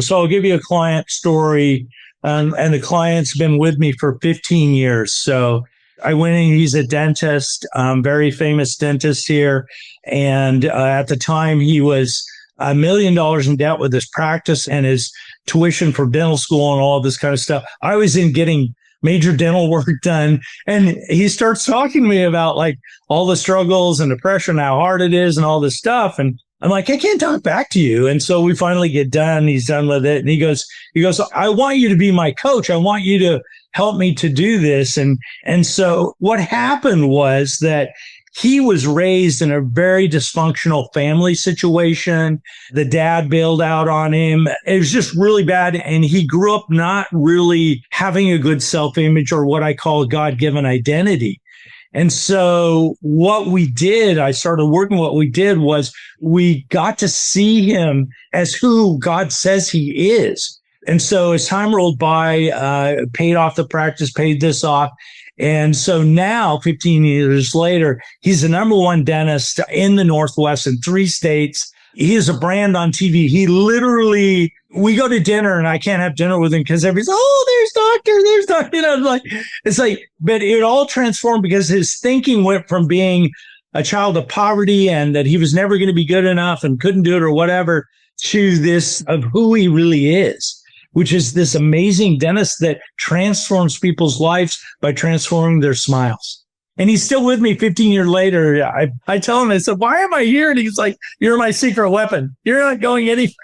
So I'll give you a client story, and the client's been with me for 15 years. So I went in, he's a dentist, very famous dentist here. And at the time, he was $1 million in debt with his practice and his tuition for dental school and all this kind of stuff. I was in getting major dental work done. And he starts talking to me about like all the struggles and depression, how hard it is and all this stuff. And I'm like, I can't talk back to you. And so we finally get done. He's done with it. And he goes, I want you to be my coach. I want you to help me to do this. And so what happened was that he was raised in a very dysfunctional family situation. The dad bailed out on him. It was just really bad. And he grew up not really having a good self-image or what I call a God-given identity. And so what we did, I started working, what we did was we got to see him as who God says he is. And so as time rolled by, paid off the practice, paid this off. And so now, 15 years later, he's the number one dentist in the Northwest in 3 states. He is a brand on TV. He literally, we go to dinner and I can't have dinner with him because everybody's, there's doctor, it's like, but it all transformed because his thinking went from being a child of poverty and that he was never going to be good enough and couldn't do it or whatever to this of who he really is, which is this amazing dentist that transforms people's lives by transforming their smiles. And he's still with me 15 years later. I tell him, I said, why am I here? And he's like, you're my secret weapon. You're not going anywhere.